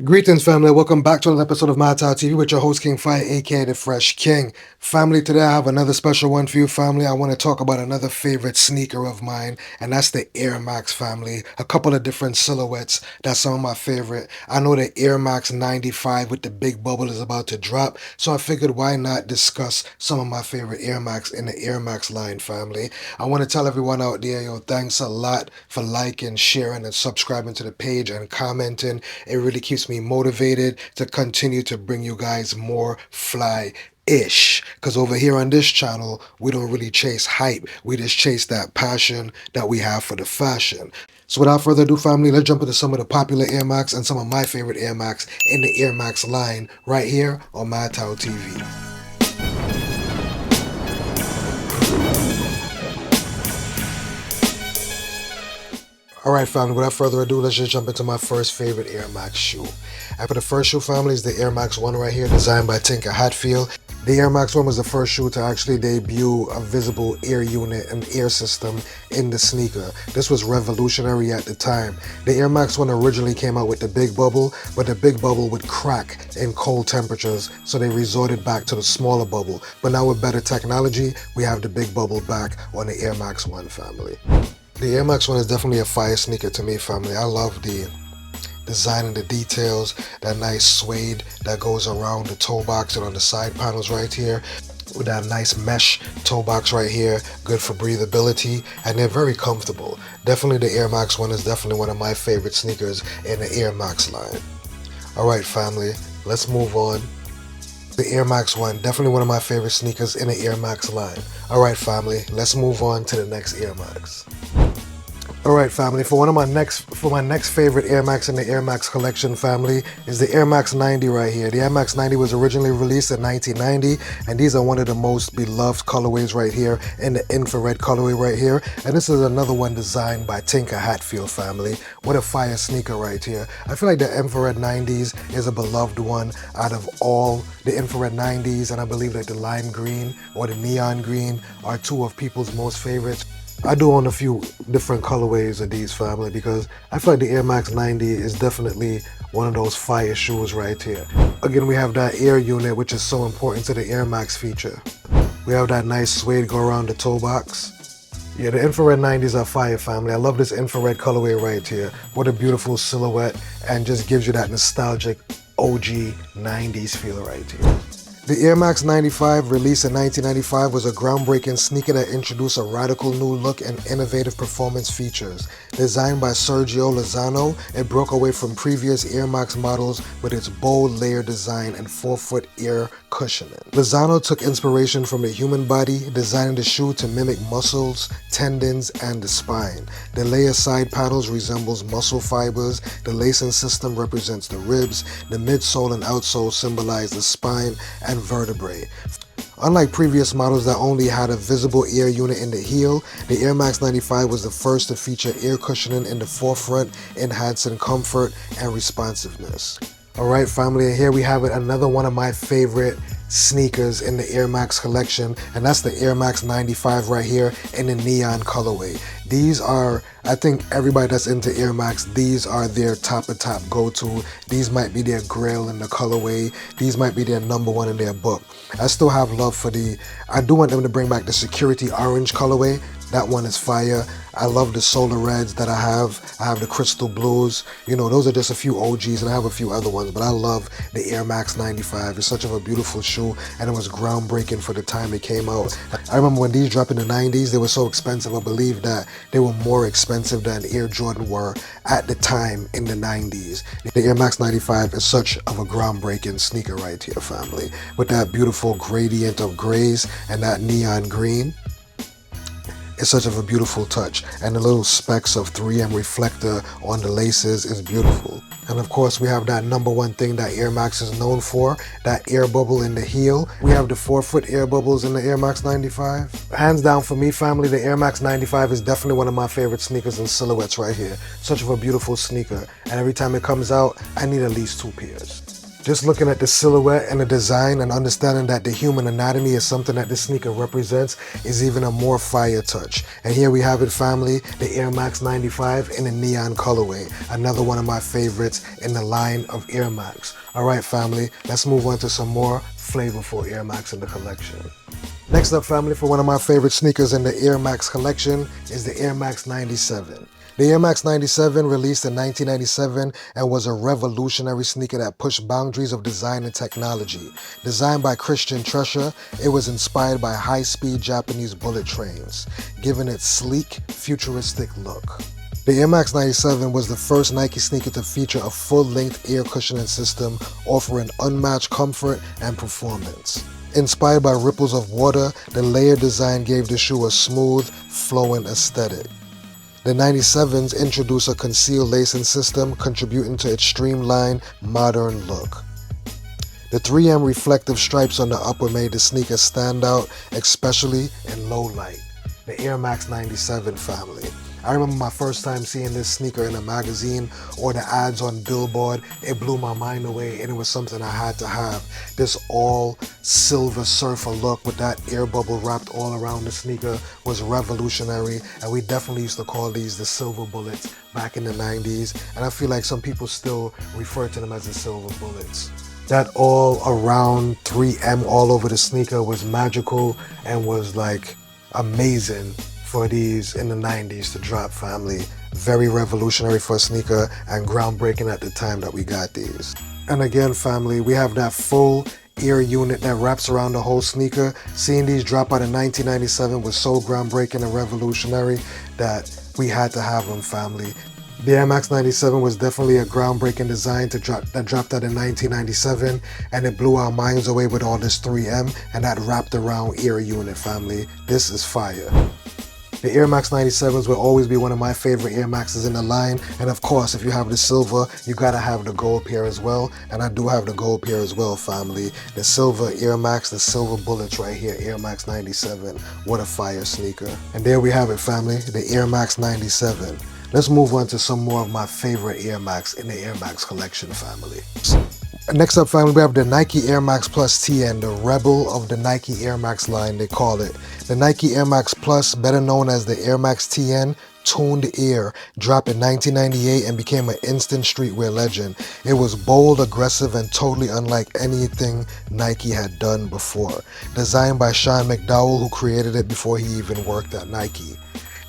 Greetings, family. Welcome back to another episode of My Tower TV with your host, King Fire, aka The Fresh King. Family, today I have another special one for you, family. I want to talk about another favorite sneaker of mine, and that's the Air Max, family. A couple of different silhouettes. That's some of my favorite. I know the Air Max 95 with the big bubble is about to drop, so I figured why not discuss some of my favorite Air Max in the Air Max line, family. I want to tell everyone out there, yo, thanks a lot for liking, sharing, and subscribing to the page and commenting. It really keeps me motivated to continue to bring you guys more fly ish. Because over here on this channel, we don't really chase hype. We just chase that passion that we have for the fashion. So without further ado, family, let's jump into some of the popular Air Max and some of my favorite Air Max in the Air Max line right here on My Tower TV. Alright, family, without further ado, let's just jump into my first favorite Air Max shoe. After the first shoe, family, is the Air Max 1 right here, designed by Tinker Hatfield. The Air Max 1 was the first shoe to actually debut a visible air unit and air system in the sneaker. This was revolutionary at the time. The Air Max 1 originally came out with the big bubble, but the big bubble would crack in cold temperatures, so they resorted back to the smaller bubble. But now with better technology, we have the big bubble back on the Air Max 1, family. The Air Max 1 is definitely a fire sneaker to me, family. I love the design and the details, that nice suede that goes around the toe box and on the side panels right here, with that nice mesh toe box right here, good for breathability, and they're very comfortable. Definitely the Air Max 1 is definitely one of my favorite sneakers in the Air Max line. Alright, family, let's move on. The Air Max 1, definitely one of my favorite sneakers in the Air Max line. Alright, family, let's move on to the next Air Max. Alright, family, for my next favorite Air Max in the Air Max collection, family, is the Air Max 90 right here. The Air Max 90 was originally released in 1990, and these are one of the most beloved colorways right here in the infrared colorway right here. And this is another one designed by Tinker Hatfield, family. What a fire sneaker right here. I feel like the infrared 90s is a beloved one out of all the infrared 90s, and I believe that the lime green or the neon green are two of people's most favorites. I do own a few different colorways of these, family, because I feel like the Air Max 90 is definitely one of those fire shoes right here. Again, we have that air unit, which is so important to the Air Max feature. We have that nice suede go around the toe box. Yeah, the infrared 90s are fire, family. I love this infrared colorway right here. What a beautiful silhouette, and just gives you that nostalgic OG 90s feel right here. The Air Max 95, released in 1995, was a groundbreaking sneaker that introduced a radical new look and innovative performance features. Designed by Sergio Lozano, it broke away from previous Air Max models with its bold layer design and forefoot ear cushioning. Lozano took inspiration from the human body, designing the shoe to mimic muscles, tendons, and the spine. The layer side panels resembles muscle fibers, the lacing system represents the ribs, the midsole and outsole symbolize the spine and vertebrae. Unlike previous models that only had a visible air unit in the heel, the Air Max 95 was the first to feature air cushioning in the forefront, enhancing comfort and responsiveness. Alright, family, and here we have it, another one of my favorite sneakers in the Air Max collection, and that's the Air Max 95 right here in the neon colorway. These are, I think everybody that's into Air Max, these are their top of top go-to. These might be their grail in the colorway. These might be their number one in their book. I still have love for I do want them to bring back the security orange colorway. That one is fire. I love the solar reds that I have. I have the crystal blues. You know, those are just a few OGs, and I have a few other ones, but I love the Air Max 95. It's such of a beautiful shoe, and it was groundbreaking for the time it came out. I remember when these dropped in the 90s, they were so expensive. I believe that they were more expensive than Air Jordan were at the time in the 90s. The Air Max 95 is such of a groundbreaking sneaker right here, family, with that beautiful gradient of grays and that neon green. It's such of a beautiful touch, and the little specks of 3M reflector on the laces is beautiful. And of course, we have that number one thing that Air Max is known for, that air bubble in the heel. We have the forefoot air bubbles in the Air Max 95. Hands down for me, family, the Air Max 95 is definitely one of my favorite sneakers and silhouettes right here. Such of a beautiful sneaker, and every time it comes out, I need at least two pairs. Just looking at the silhouette and the design and understanding that the human anatomy is something that this sneaker represents is even a more fire touch. And here we have it, family, the Air Max 95 in a neon colorway. Another one of my favorites in the line of Air Max. All right, family, let's move on to some more flavorful Air Max in the collection. Next up, family, for one of my favorite sneakers in the Air Max collection is the Air Max 97. The Air Max 97 released in 1997 and was a revolutionary sneaker that pushed boundaries of design and technology. Designed by Christian Trescher, it was inspired by high-speed Japanese bullet trains, giving it sleek, futuristic look. The Air Max 97 was the first Nike sneaker to feature a full-length air cushioning system offering unmatched comfort and performance. Inspired by ripples of water, the layered design gave the shoe a smooth, flowing aesthetic. The 97s introduced a concealed lacing system, contributing to its streamlined, modern look. The 3M reflective stripes on the upper made the sneaker stand out, especially in low light. The Air Max 97 family. I remember my first time seeing this sneaker in a magazine or the ads on Billboard. It blew my mind away, and it was something I had to have. This all silver surfer look with that air bubble wrapped all around the sneaker was revolutionary, and we definitely used to call these the silver bullets back in the 90s, and I feel like some people still refer to them as the silver bullets. That all around 3M all over the sneaker was magical and was like amazing for these in the 90s to drop, family. Very revolutionary for a sneaker and groundbreaking at the time that we got these. And again, family, we have that full ear unit that wraps around the whole sneaker. Seeing these drop out in 1997 was so groundbreaking and revolutionary that we had to have them, family. The Air Max 97 was definitely a groundbreaking design that dropped out in 1997, and it blew our minds away with all this 3M and that wrapped around ear unit, family. This is fire. The Air Max 97s will always be one of my favorite Air Maxes in the line, and of course, if you have the silver, you gotta have the gold pair as well, and I do have the gold pair as well, family. The silver Air Max, the silver bullets right here, Air Max 97. What a fire sneaker. And there we have it, family, the Air Max 97. Let's move on to some more of my favorite Air Max in the Air Max collection, family. Next up, family, we have the Nike Air Max Plus TN, the rebel of the Nike Air Max line, they call it. The Nike Air Max Plus, better known as the Air Max TN, Tuned Air, dropped in 1998 and became an instant streetwear legend. It was bold, aggressive, and totally unlike anything Nike had done before. Designed by Sean McDowell, who created it before he even worked at Nike.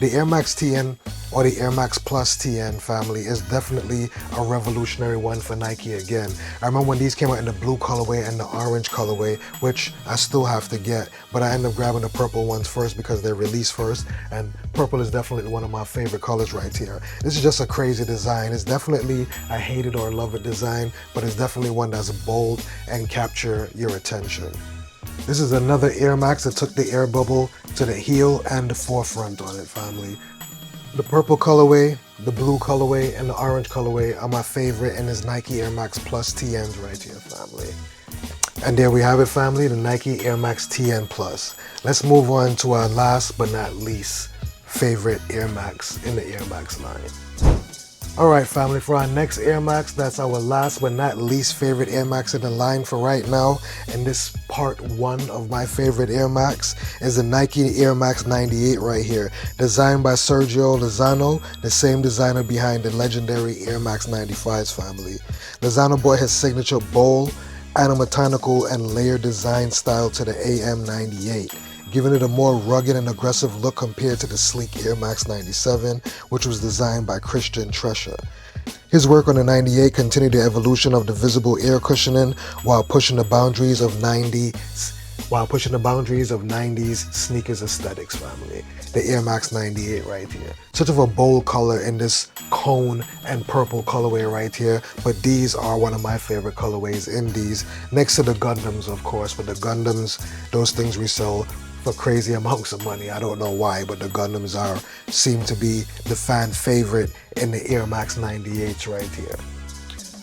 The Air Max TN, or the Air Max Plus TN, family, is definitely a revolutionary one for Nike again. I remember when these came out in the blue colorway and the orange colorway, which I still have to get, but I ended up grabbing the purple ones first because they're released first, and purple is definitely one of my favorite colors right here. This is just a crazy design. It's definitely a hate it or love it design, but it's definitely one that's bold and capture your attention. This is another Air Max that took the air bubble to the heel and the forefront on it, family. The purple colorway, the blue colorway, and the orange colorway are my favorite in this Nike Air Max Plus TNs right here, family. And there we have it, family, the Nike Air Max TN Plus. Let's move on to our last but not least favorite Air Max in the Air Max line. Alright, family, for our next Air Max, that's our last but not least favorite Air Max in the line for right now, and this part one of my favorite Air Max is the Nike Air Max 98 right here, designed by Sergio Lozano, the same designer behind the legendary Air Max 95s, family. Lozano brought his signature bold, anatomical, and layered design style to the AM98, giving it a more rugged and aggressive look compared to the sleek Air Max 97, which was designed by Christian Trescher. His work on the 98 continued the evolution of the visible air cushioning while pushing the boundaries of 90s sneakers aesthetics, family. The Air Max 98 right here. Such of a bold color in this cone and purple colorway right here, but these are one of my favorite colorways in these, next to the Gundams, of course, but the Gundams, those things resell for crazy amounts of money. I don't know why, but the Gundams seem to be the fan favorite in the Air Max 98s right here.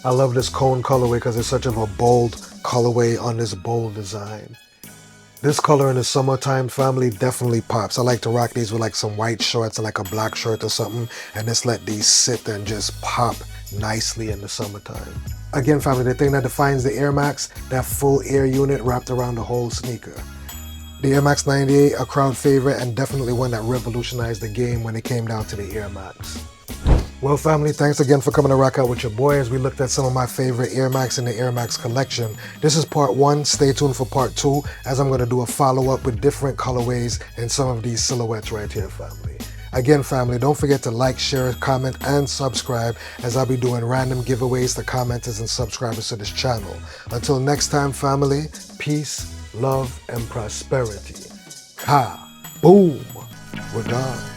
I love this cone colorway because it's such of a bold colorway on this bold design. This color in the summertime, family, definitely pops. I like to rock these with like some white shorts and like a black shirt or something, and just let these sit and just pop nicely in the summertime. Again, family, the thing that defines the Air Max, that full air unit wrapped around the whole sneaker. The Air Max 98, a crowd favorite and definitely one that revolutionized the game when it came down to the Air Max. Well, family, thanks again for coming to rock out with your boy as we looked at some of my favorite Air Max in the Air Max collection. This is part 1. Stay tuned for part 2 as I'm going to do a follow-up with different colorways and some of these silhouettes right here, family. Again, family, don't forget to like, share, comment, and subscribe as I'll be doing random giveaways to commenters and subscribers to this channel. Until next time, family, peace, love, and prosperity. Ha! Boom! We're done.